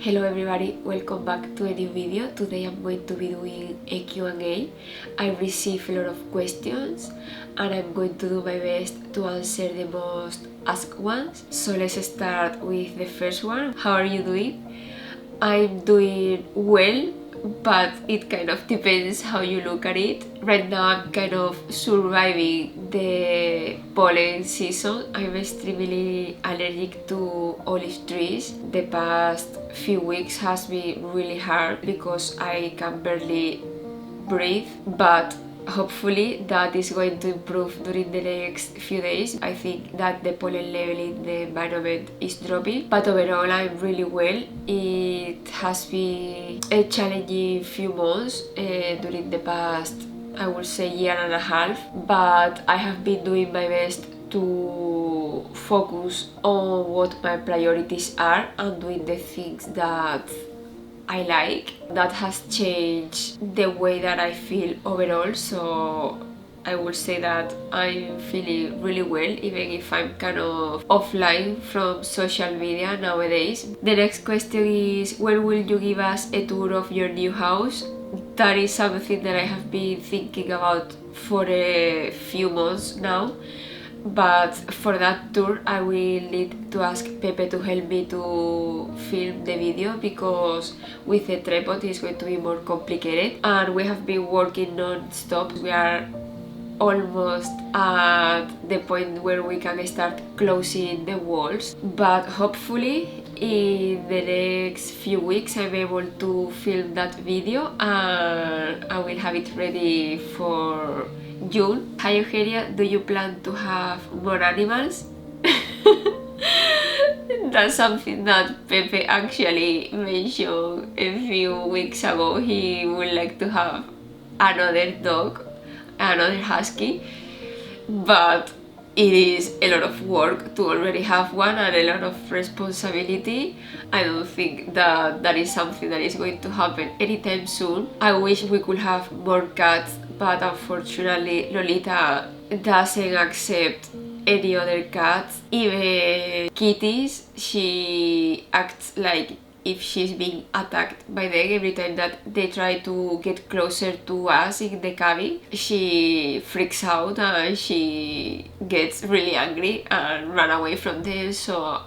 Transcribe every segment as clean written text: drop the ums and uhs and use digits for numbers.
Hello everybody, welcome back to a new video. Today I'm going to be doing a Q&A. I received a lot of questions and I'm going to do my best to answer the most asked ones. So let's start with the first one. How are you doing? I'm doing well, but it kind of depends how you look at it. Right now I'm kind of surviving the pollen season. I'm extremely allergic to olive trees. The past few weeks has been really hard because I can barely breathe, but hopefully that is going to improve during the next few days. I think that the pollen level in the environment is dropping, but overall I'm really well. It has been a challenging few months during the past, I would say, year and a half, but I have been doing my best to focus on what my priorities are and doing the things that I like. That has changed the way that I feel overall, so I would say that I'm feeling really well, even if I'm kind of offline from social media nowadays. The next question is, when will you give us a tour of your new house? That is something that I have been thinking about for a few months now. But for that tour I will need to ask Pepe to help me to film the video, because with a tripod it's going to be more complicated, and we have been working non-stop. We are almost at the point where we can start closing the walls, but hopefully in the next few weeks I'm able to film that video and I will have it ready for June. Hi Eugenia, do you plan to have more animals? That's something that Pepe actually mentioned a few weeks ago. He would like to have another dog, another husky, but it is a lot of work to already have one and a lot of responsibility. I don't think that that is something that is going to happen anytime soon. I wish we could have more cats, but unfortunately Lolita doesn't accept any other cats, even kitties. She acts like if she's being attacked by them every time that they try to get closer to us in the cabin. She freaks out and she gets really angry and run away from them, so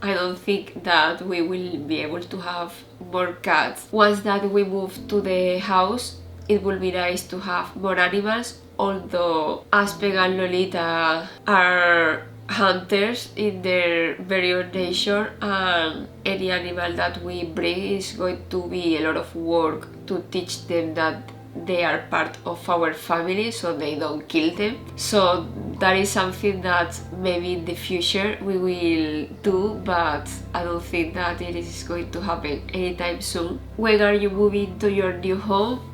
I don't think that we will be able to have more cats. Once that we move to the house, it will be nice to have more animals, although Aspen and Lolita are hunters in their very own nature, and any animal that we bring is going to be a lot of work to teach them that they are part of our family, so they don't kill them. So that is something that maybe in the future we will do, but I don't think that it is going to happen anytime soon. When are you moving to your new home?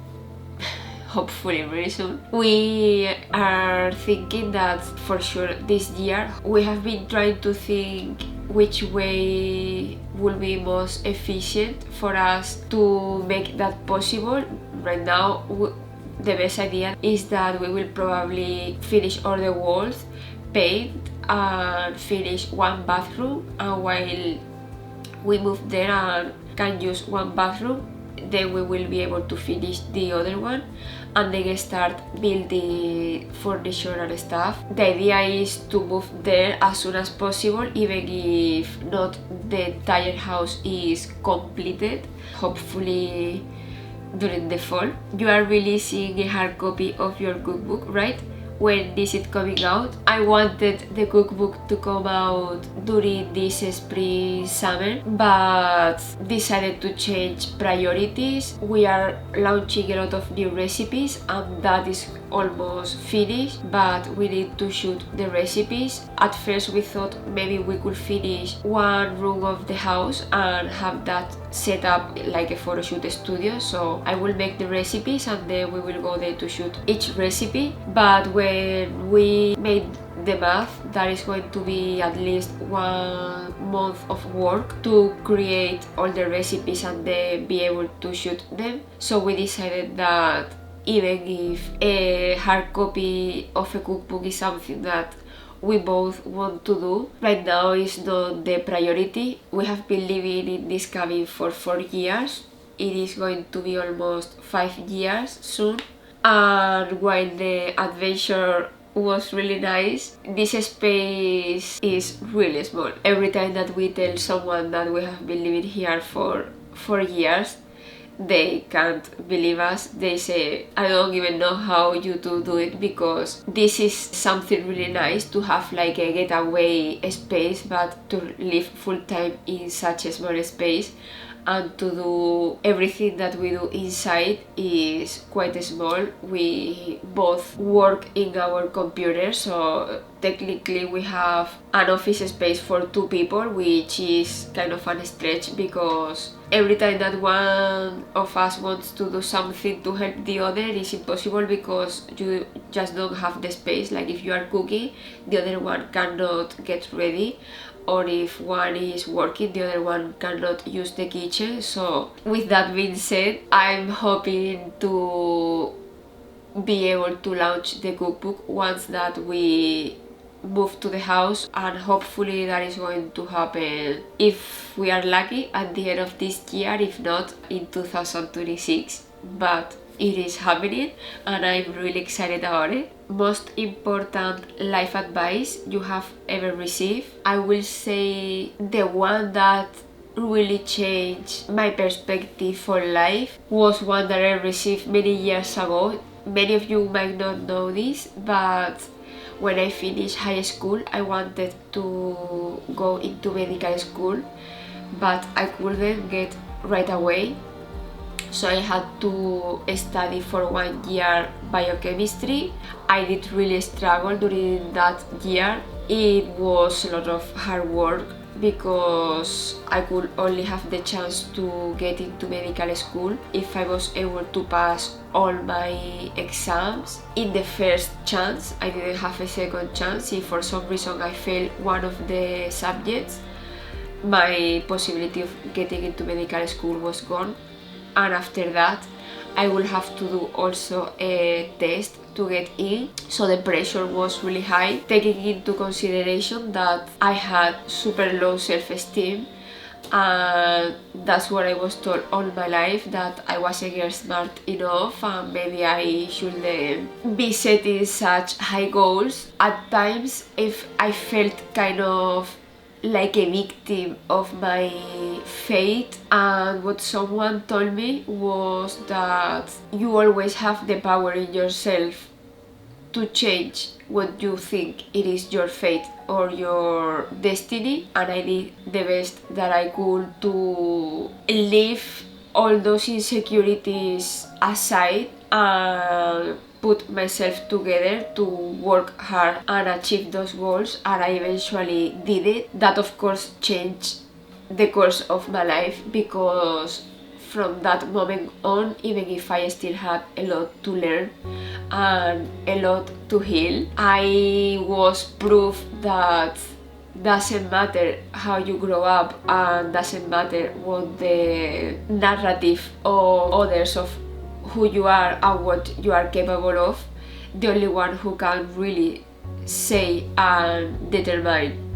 Hopefully very soon. We are thinking that for sure this year. We have been trying to think which way will be most efficient for us to make that possible. Right now the best idea is that we will probably finish all the walls, paint and finish one bathroom, and while we move there and can use one bathroom, then we will be able to finish the other one and then start building furniture and stuff. The idea is to move there as soon as possible, even if not the entire house is completed, hopefully during the fall. You are releasing a hard copy of your cookbook, right? When is it coming out? I wanted the cookbook to come out during this spring summer, but decided to change priorities. We are launching a lot of new recipes and that is almost finished, but we need to shoot the recipes. At first we thought maybe we could finish one room of the house and have that set up like a photo shoot studio, so I will make the recipes and then we will go there to shoot each recipe. But when we made the math, that is going to be at least 1 month of work to create all the recipes and then be able to shoot them. So we decided that even if a hard copy of a cookbook is something that we both want to do. Right now is not the priority. We have been living in this cabin for 4 years. It is going to be almost 5 years soon. And while the adventure was really nice, this space is really small. Every time that we tell someone that we have been living here for 4 years, they can't believe us. They say, I don't even know how you two do it, because this is something really nice to have like a getaway space, but to live full time in such a small space and to do everything that we do inside is quite small. We both work in our computer, so technically we have an office space for 2 people, which is kind of a stretch, because every time that one of us wants to do something to help the other, it's impossible because you just don't have the space. Like if you are cooking, the other one cannot get ready, or if one is working, the other one cannot use the kitchen. So with that being said, I'm hoping to be able to launch the cookbook once that we move to the house, and hopefully that is going to happen, if we are lucky, at the end of this year, if not in 2026. But it is happening and I'm really excited about it. Most important life advice you have ever received? I will say the one that really changed my perspective for life was one that I received many years ago. Many of you might not know this, but when I finished high school, I wanted to go into medical school, but I couldn't get right away. So I had to study for 1 year biochemistry. I did really struggle during that year. It was a lot of hard work because I could only have the chance to get into medical school if I was able to pass all my exams in the first chance. I didn't have a second chance. If for some reason I failed one of the subjects, my possibility of getting into medical school was gone. And after that, I will have to do also a test to get in, so the pressure was really high, taking into consideration that I had super low self-esteem, and that's what I was told all my life, that I wasn't girl smart enough and maybe I shouldn't be setting such high goals. At times, if I felt kind of like a victim of my fate, and what someone told me was that you always have the power in yourself to change what you think it is your fate or your destiny. And I did the best that I could to leave all those insecurities aside and put myself together to work hard and achieve those goals, and I eventually did it. That of course changed the course of my life, because from that moment on, even if I still had a lot to learn and a lot to heal, I was proof that doesn't matter how you grow up and doesn't matter what the narrative of others of who you are and what you are capable of. The only one who can really say and determine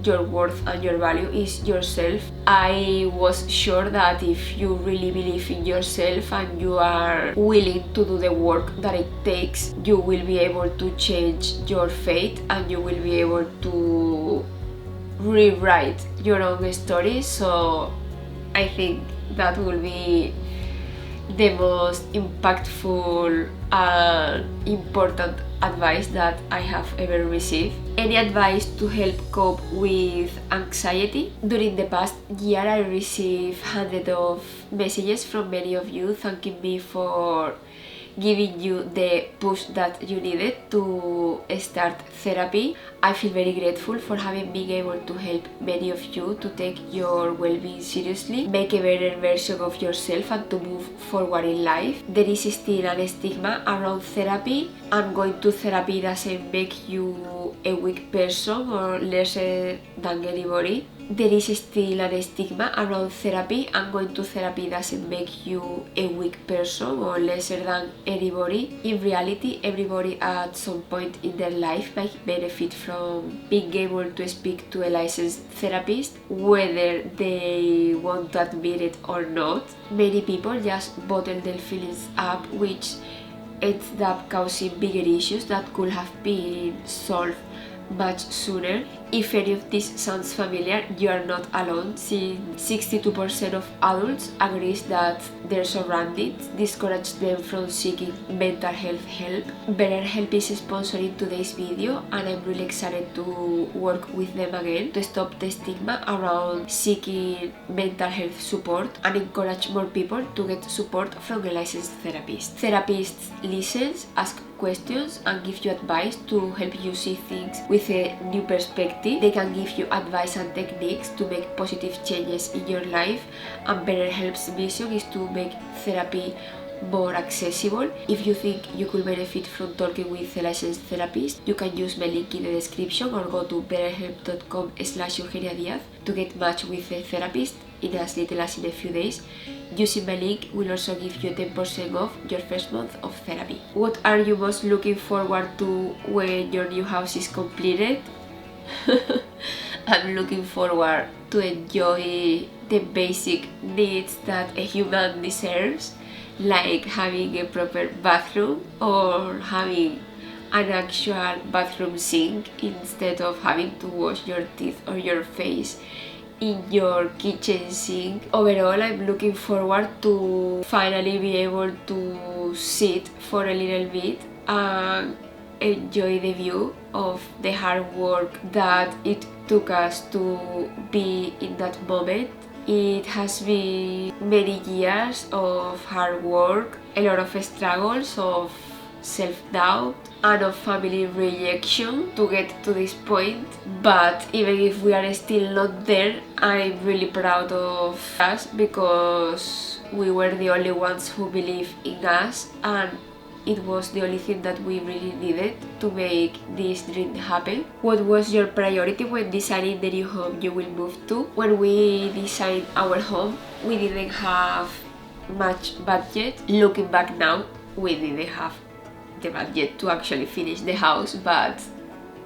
your worth and your value is yourself. I was sure that if you really believe in yourself and you are willing to do the work that it takes, you will be able to change your fate and you will be able to rewrite your own story. So I think that will be the most impactful and important advice that I have ever received. Any advice to help cope with anxiety? During the past year, I received hundreds of messages from many of you thanking me for giving you the push that you needed to start therapy. I feel very grateful for having been able to help many of you to take your well-being seriously, make a better version of yourself and to move forward in life. There is still a stigma around therapy, and going to therapy doesn't make you a weak person or lesser than anybody. there is still a stigma around therapy, and going to therapy doesn't make you a weak person or lesser than anybody. In reality, everybody at some point in their life might benefit from being able to speak to a licensed therapist, whether they want to admit it or not. Many people just bottle their feelings up, which ends up causing bigger issues that could have been solved much sooner. If any of this sounds familiar, you are not alone, since 62% of adults agrees that their surroundings discourage them from seeking mental health help. BetterHelp is sponsoring today's video, and I'm really excited to work with them again to stop the stigma around seeking mental health support and encourage more people to get support from a licensed therapist. Therapists listen, ask questions, and give you advice to help you see things with a new perspective. They can give you advice and techniques to make positive changes in your life, and BetterHelp's mission is to make therapy more accessible. If you think you could benefit from talking with a licensed therapist, you can use my link in the description or go to betterhelp.com/Eugenia to get matched with a therapist in as little as in a few days. Using my link will also give you 10% off your first month of therapy. What are you most looking forward to when your new house is completed? I'm looking forward to enjoy the basic needs that a human deserves, like having a proper bathroom or having an actual bathroom sink instead of having to wash your teeth or your face in your kitchen sink. Overall, I'm looking forward to finally be able to sit for a little bit and enjoy the view of the hard work that it took us to be in that moment. It has been many years of hard work, a lot of struggles, of self-doubt and of family rejection to get to this point. But even if we are still not there, I'm really proud of us, because we were the only ones who believed in us, and it was the only thing that we really needed to make this dream happen. What was your priority when designing the new home you will move to? When we designed our home, we didn't have much budget. Looking back now, we didn't have the budget to actually finish the house, but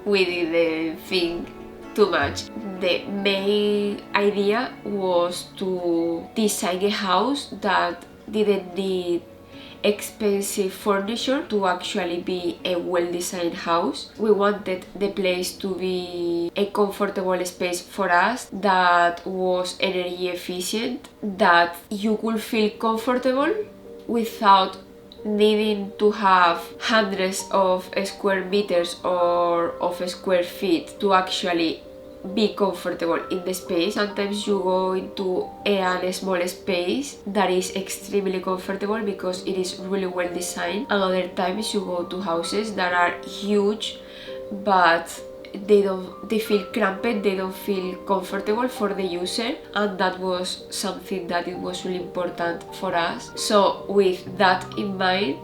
we didn't think too much. The main idea was to design a house that didn't need expensive furniture to actually be a well-designed house. We wanted the place to be a comfortable space for us that was energy efficient, that you could feel comfortable without needing to have hundreds of square meters or of square feet to actually be comfortable in the space. Sometimes you go into a small space that is extremely comfortable because it is really well designed, and other times you go to houses that are huge but they feel cramped, they don't feel comfortable for the user, and that was something that it was really important for us. So with that in mind,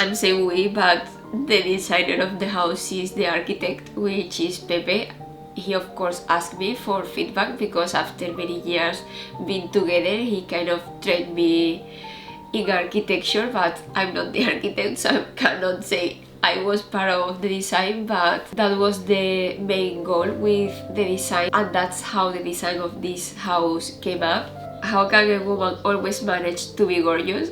I'm saying we, but the designer of the house is the architect, which is Pepe. He of course asked me for feedback because after many years being together, he kind of trained me in architecture, but I'm not the architect, so I cannot say I was part of the design, but that was the main goal with the design, and that's how the design of this house came up. How can a woman always manage to be gorgeous?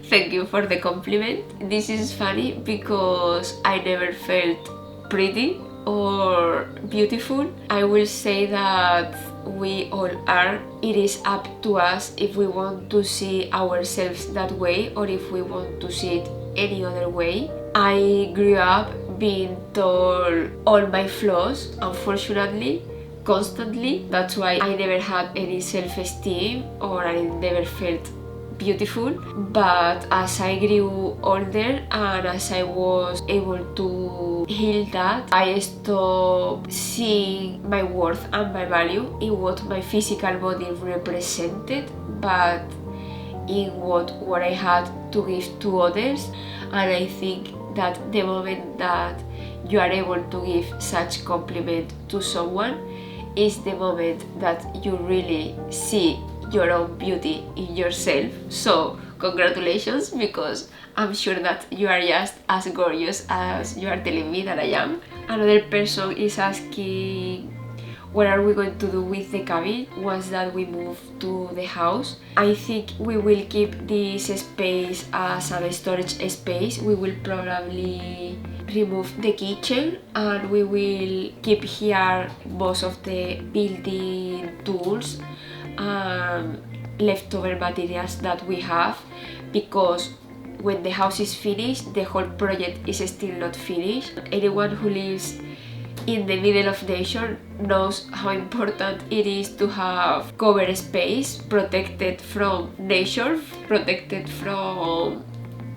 Thank you for the compliment. This is funny because I never felt pretty or beautiful. I will say that we all are. It is up to us if we want to see ourselves that way or if we want to see it any other way. I grew up being told all my flaws, unfortunately, constantly. That's why I never had any self-esteem or I never felt beautiful. But as I grew older and as I was able to heal that, I stopped seeing my worth and my value in what my physical body represented, but in what I had to give to others. And I think that the moment that you are able to give such compliment to someone is the moment that you really see your own beauty in yourself. So congratulations, because I'm sure that you are just as gorgeous as you are telling me that I am. Another person is asking what are we going to do with the cabin once that we move to the house. I think we will keep this space as a storage space. We will probably remove the kitchen and we will keep here most of the building tools and leftover materials that we have, because when the house is finished, the whole project is still not finished. Anyone who lives in the middle of nature knows how important it is to have covered space, protected from nature, protected from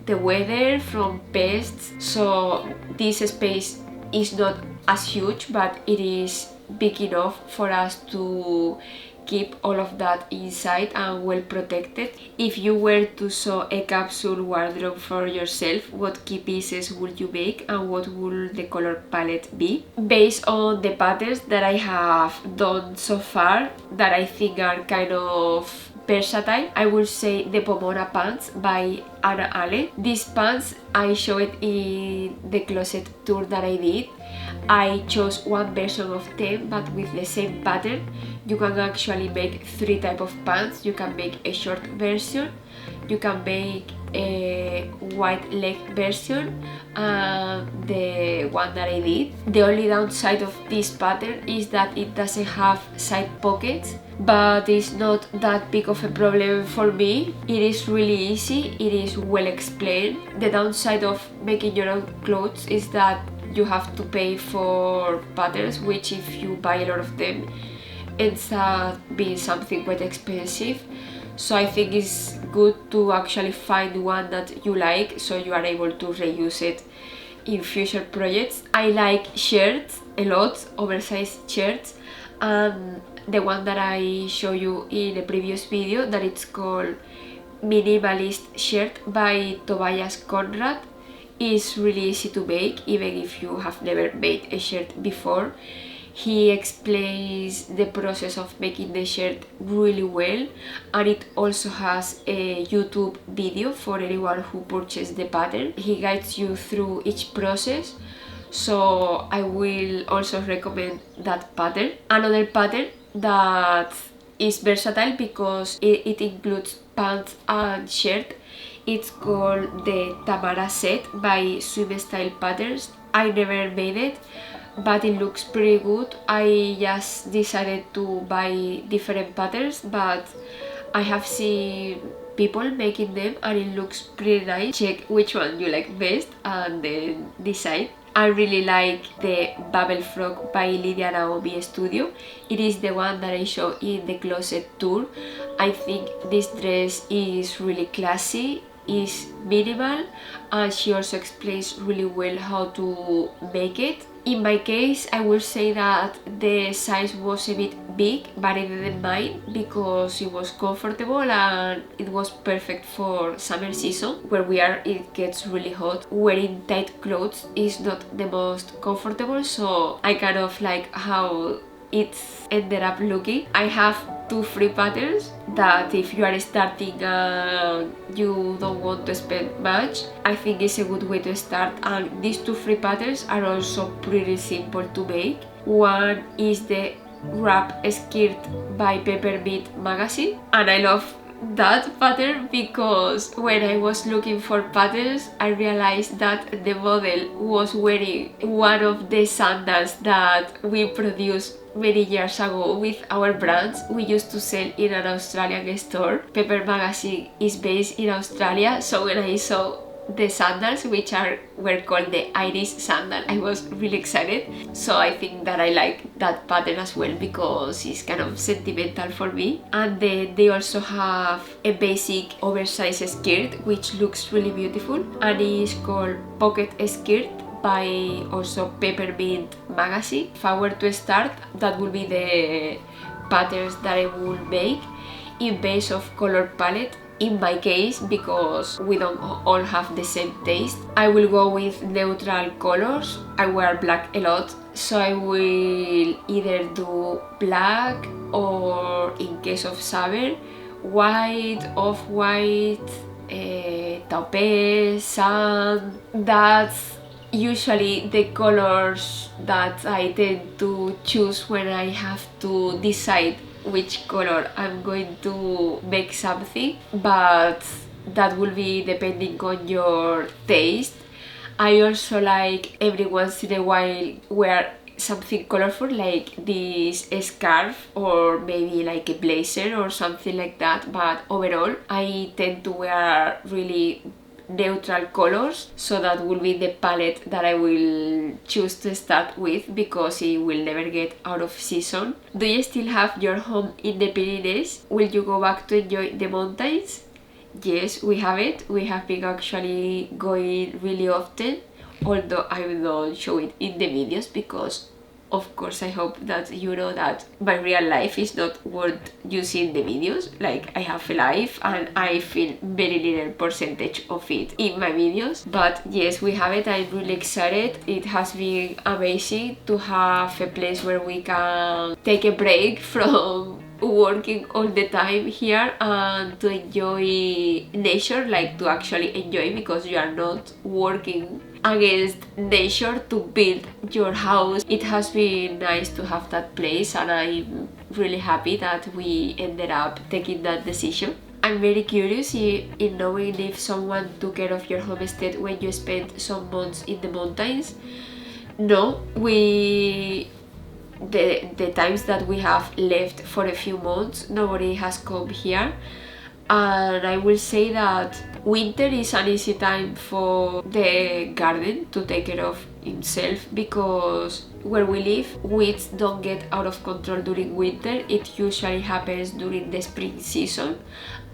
the weather, from pests. So this space is not as huge, but it is big enough for us to keep all of that inside and well protected. If you were to sew a capsule wardrobe for yourself, what key pieces would you make and what would the color palette be? Based on the patterns that I have done so far, that I think are kind of versatile, I will say the Pomona pants by Anna Allen. These pants I showed in the closet tour that I did. I chose one version of them but with the same pattern. You can actually make 3 types of pants. You can make a short version, you can make a wide leg version, and the one that I did. The only downside of this pattern is that it doesn't have side pockets, but it's not that big of a problem for me. It is really easy, it is well explained. The downside of making your own clothes is that you have to pay for patterns, which if you buy a lot of them ends up being something quite expensive. So I think it's good to actually find one that you like, so you are able to reuse it in future projects. I like shirts a lot, oversized shirts, and the one that I show you in a previous video, that it's called Minimalist Shirt by Tobias Conrad, is really easy to make even if you have never made a shirt before. He explains the process of making the shirt really well, and it also has a YouTube video for anyone who purchases the pattern. He guides you through each process, so I will also recommend that pattern. Another pattern that is versatile because it includes pants and shirt, it's called the Tamara set by Swim Style Patterns. I never made it, but it looks pretty good. I just decided to buy different patterns, but I have seen people making them and it looks pretty nice. Check which one you like best and then decide. I really like the Bubble Frog by Lydia Naomi Studio. It is the one that I show in the closet tour. I think this dress is really classy, is minimal, and she also explains really well how to make it. In my case, I will say that the size was a bit big, but I didn't mind because it was comfortable and it was perfect for summer season where we are. It gets really hot. Wearing tight clothes is not the most comfortable, so I kind of like how it's ended up looking. I have 2 free patterns that if you are starting and you don't want to spend much, I think it's a good way to start. And these 2 free patterns are also pretty simple to make. One is the Wrap Skirt by Peppermint Magazine, and I love that pattern because when I was looking for patterns, I realized that the model was wearing one of the sandals that we produced many years ago with our brands. We used to sell in an Australian store. Pepper Magazine is based in Australia, so when I saw the sandals, which were called the Iris sandal, I was really excited. So I think that I like that pattern as well because it's kind of sentimental for me. And then they also have a basic oversized skirt which looks really beautiful, and it's called Pocket Skirt by also Peppermint Magazine. If I were to start, that would be the patterns that I will make. In base of color palette, In my case, because we don't all have the same taste, I will go with neutral colors. I wear black a lot, so I will either do black or, in case of summer, white, off-white, taupe, sand. That's usually the colors that I tend to choose when I have to decide which color I'm going to make something, but that will be depending on your taste. I also like every once in a while wear something colorful, like this scarf or maybe like a blazer or something like that, but overall I tend to wear really neutral colors, so that will be the palette that I will choose to start with, because it will never get out of season. Do you still have your home in the Pyrenees? Will you go back to enjoy the mountains? Yes, we have it. We have been actually going really often, although I will not show it in the videos because of course I hope that you know that my real life is not what you see in the videos. Like, I have a life and I feel very little percentage of it in my videos. But yes, we have it. I'm really excited. It has been amazing to have a place where we can take a break from working all the time here and to enjoy nature, like to actually enjoy, because you are not working against nature to build your house. It has been nice to have that place, and I'm really happy that we ended up taking that decision. I'm very curious in knowing if someone took care of your homestead when you spent some months in the mountains. No, the times that we have left for a few months, nobody has come here. And I will say that winter is an easy time for the garden to take care of himself, because where we live, weeds don't get out of control during winter. It usually happens during the spring season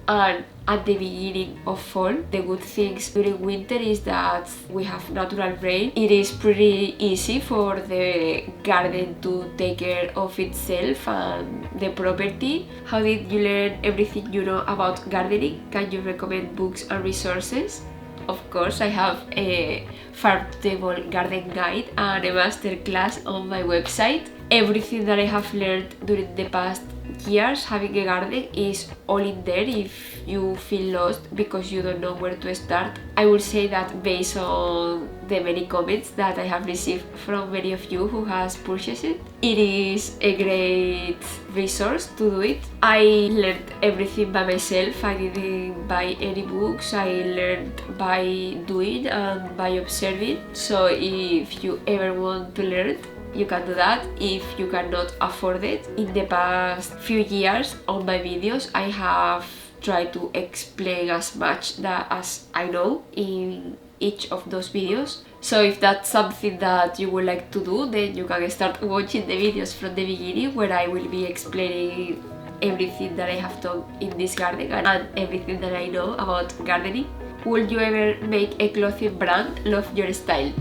and at the beginning of fall. The good things during winter is that we have natural rain. It is pretty easy for the garden to take care of itself and the property. How did you learn everything you know about gardening? Can you recommend books and resources? Of course, I have a farm-to-table garden guide and a masterclass on my website. Everything that I have learned during the past years having a garden is all in there if you feel lost because you don't know where to start. I will say that based on the many comments that I have received from many of you who has purchased it, it is a great resource to do it. I learned everything by myself. I didn't buy any books. I learned by doing and by observing. So if you ever want to learn, you can do that. If you cannot afford it, in the past few years on my videos I have tried to explain as much as I know in each of those videos. So if that's something that you would like to do, then you can start watching the videos from the beginning, where I will be explaining everything that I have done in this garden and everything that I know about gardening. Would you ever make a clothing brand? Love your style.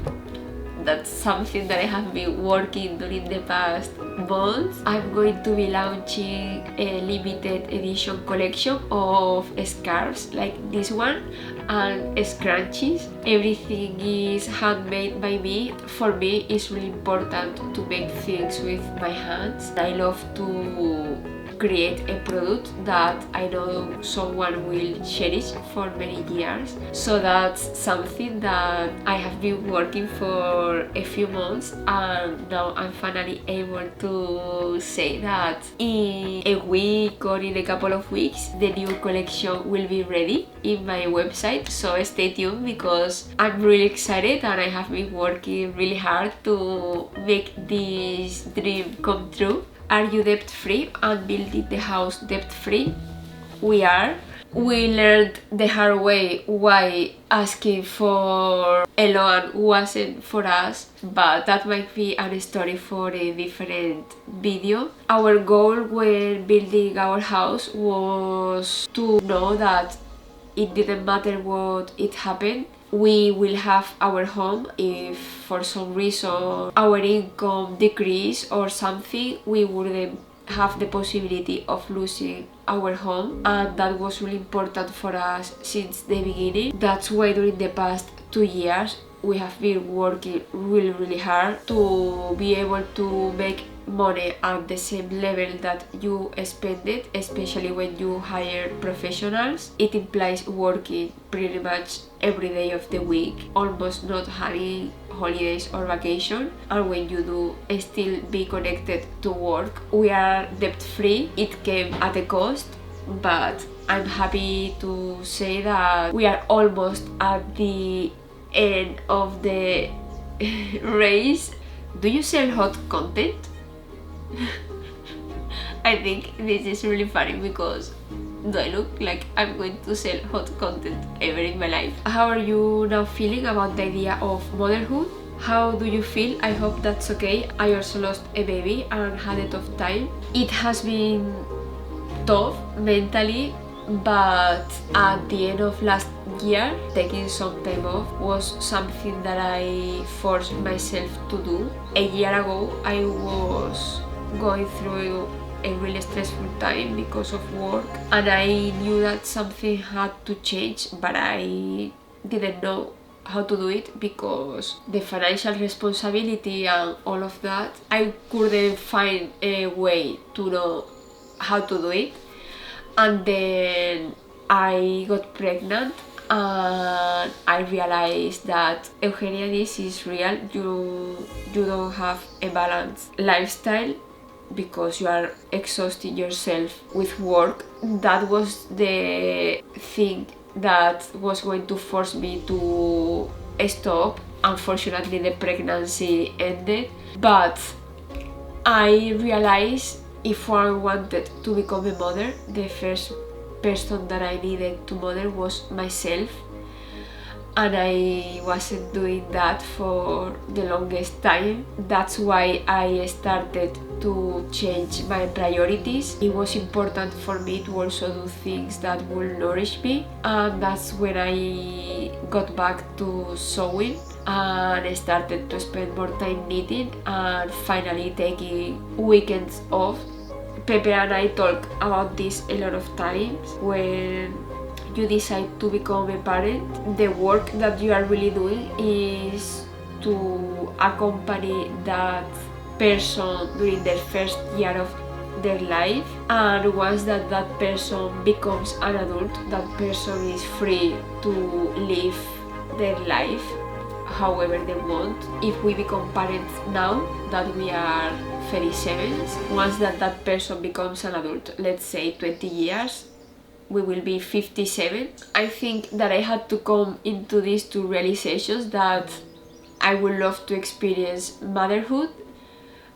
That's something that I have been working during the past months. I'm going to be launching a limited edition collection of scarves like this one and scrunchies. Everything is handmade by me. For me, it's really important to make things with my hands. I love to create a product that I know someone will cherish for many years. So that's something that I have been working for a few months, and now I'm finally able to say that in a week or in a couple of weeks the new collection will be ready in my website. So stay tuned, because I'm really excited and I have been working really hard to make this dream come true. Are you debt-free and building the house debt-free? We are. We learned the hard way why asking for a loan wasn't for us, but that might be a story for a different video. Our goal when building our house was to know that it didn't matter what it happened, we will have our home. If for some reason our income decreased or something, we wouldn't have the possibility of losing our home, and that was really important for us since the beginning. That's why during the past 2 years we have been working really hard to be able to make money at the same level that you spend it, especially when you hire professionals. It implies working pretty much every day of the week, almost not having holidays or vacation, and when you do, still be connected to work. We are debt free. It came at a cost, but I'm happy to say that we are almost at the end of the race. Do you sell hot content? I think this is really funny because do I look like I'm going to sell hot content ever in my life? How are you now feeling about the idea of motherhood? How do you feel? I hope that's okay. I also lost a baby and had a tough time. It has been tough mentally, but at the end of last year, taking some time off was something that I forced myself to do. A year ago, I was going through a really stressful time because of work, and I knew that something had to change, but I didn't know how to do it because the financial responsibility and all of that, I couldn't find a way to know how to do it. And then I got pregnant and I realized that Eugenia, this is real. You don't have a balanced lifestyle because you are exhausting yourself with work. That was the thing that was going to force me to stop. Unfortunately, the pregnancy ended, but I realized if I wanted to become a mother, the first person that I needed to mother was myself, and I wasn't doing that for the longest time. That's why I started to change my priorities. It was important for me to also do things that will nourish me, and that's when I got back to sewing and I started to spend more time knitting and finally taking weekends off. Pepe and I talk about this a lot of times. When you decide to become a parent, the work that you are really doing is to accompany that person during their first year of their life, and once that person becomes an adult, that person is free to live their life however they want. If we become parents now that we are 37, once that person becomes an adult, let's say 20 years, we will be 57. I think that I had to come into these two realizations that I would love to experience motherhood,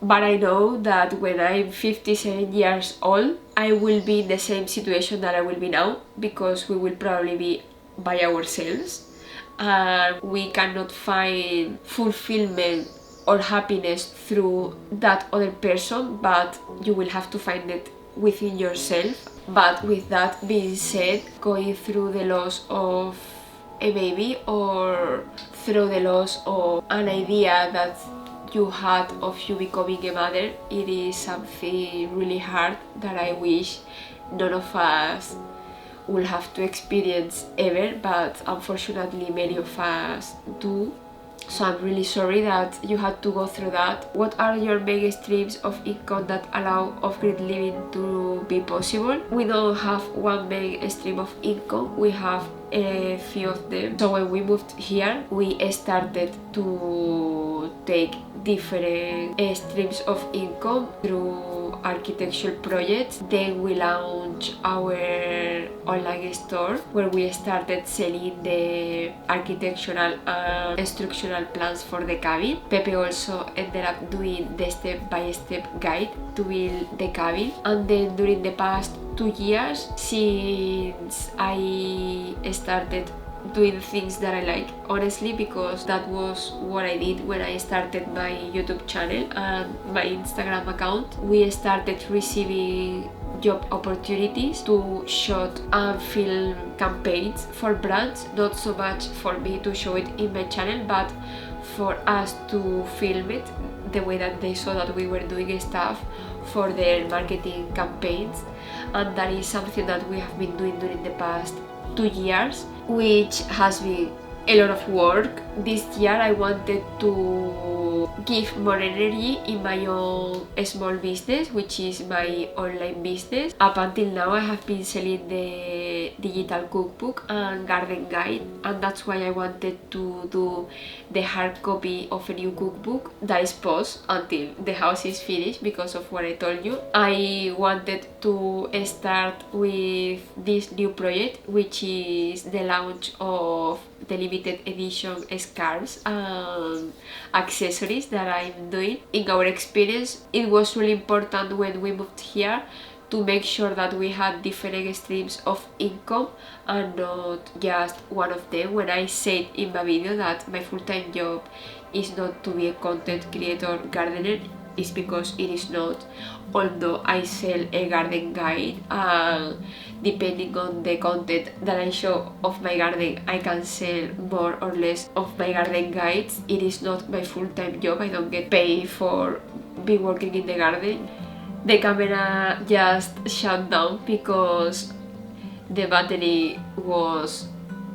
but I know that when I'm 57 years old, I will be in the same situation that I will be now, because we will probably be by ourselves and we cannot find fulfillment or happiness through that other person, but you will have to find it within yourself. But with that being said, going through the loss of a baby or through the loss of an idea that you had of you becoming a mother, it is something really hard that I wish none of us will have to experience ever, but unfortunately many of us do. So I'm really sorry that you had to go through that. What are your main streams of income that allow off-grid living to be possible? We don't have one main stream of income, we have a few of them. So when we moved here, we started to take different streams of income through architectural projects. Then we launched our online store where we started selling the architectural and structural plans for the cabin. Pepe also ended up doing the step-by-step guide to build the cabin. And then during the past 2 years, since I started doing things that I like, honestly, because that was what I did when I started my YouTube channel and my Instagram account, we started receiving job opportunities to shoot and film campaigns for brands, not so much for me to show it in my channel, but for us to film it the way that they saw that we were doing stuff for their marketing campaigns, and that is something that we have been doing during the past 2 years, which has been a lot of work. This year I wanted to give more energy in my own small business, which is my online business. Up until now I have been selling the digital cookbook and garden guide, and that's why I wanted to do the hard copy of a new cookbook that is paused until the house is finished because of what I told you. I wanted to start with this new project, which is the launch of the limited edition scarves and accessories that I'm doing. In our experience, it was really important when we moved here to make sure that we had different streams of income and not just one of them. When I said in my video that my full-time job is not to be a content creator gardener, is because it is not, although I sell a garden guide, depending on the content that I show of my garden, I can sell more or less of my garden guides. It is not my full-time job. I don't get paid for be working in the garden. The camera just shut down because the battery was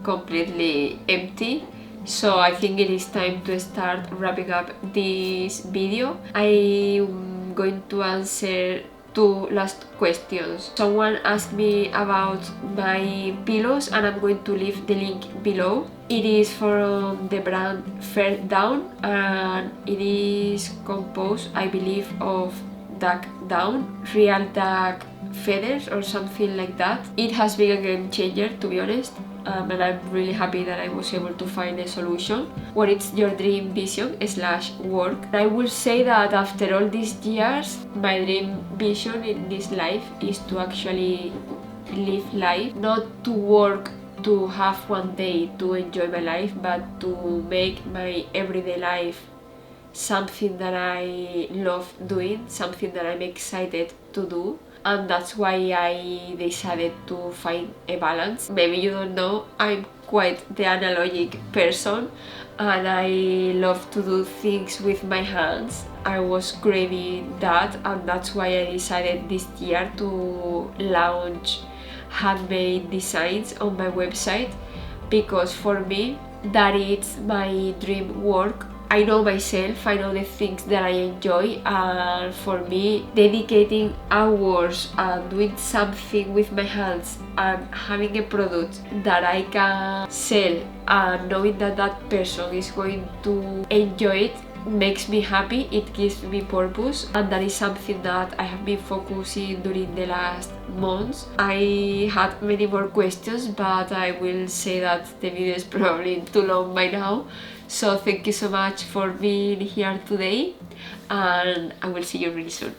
completely empty. So I think it is time to start wrapping up this video. I'm going to answer 2 last questions. Someone asked me about my pillows, and I'm going to leave the link below. It is from the brand Fair Down, and it is composed, I believe, of duck down, real duck feathers or something like that. It has been a game changer, to be honest. And I'm really happy that I was able to find a solution. What is your dream vision / work? I will say that after all these years, my dream vision in this life is to actually live life, not to work to have one day to enjoy my life, but to make my everyday life something that I love doing, something that I'm excited to do. And that's why I decided to find a balance. Maybe you don't know, I'm quite the analogic person, and I love to do things with my hands. I was craving that, and that's why I decided this year to launch handmade designs on my website, because for me that is my dream work. I know myself, I know the things that I enjoy, and for me, dedicating hours and doing something with my hands and having a product that I can sell and knowing that that person is going to enjoy it makes me happy. It gives me purpose, and that is something that I have been focusing during the last months. I had many more questions, but I will say that the video is probably too long by now. So thank you so much for being here today, and I will see you really soon.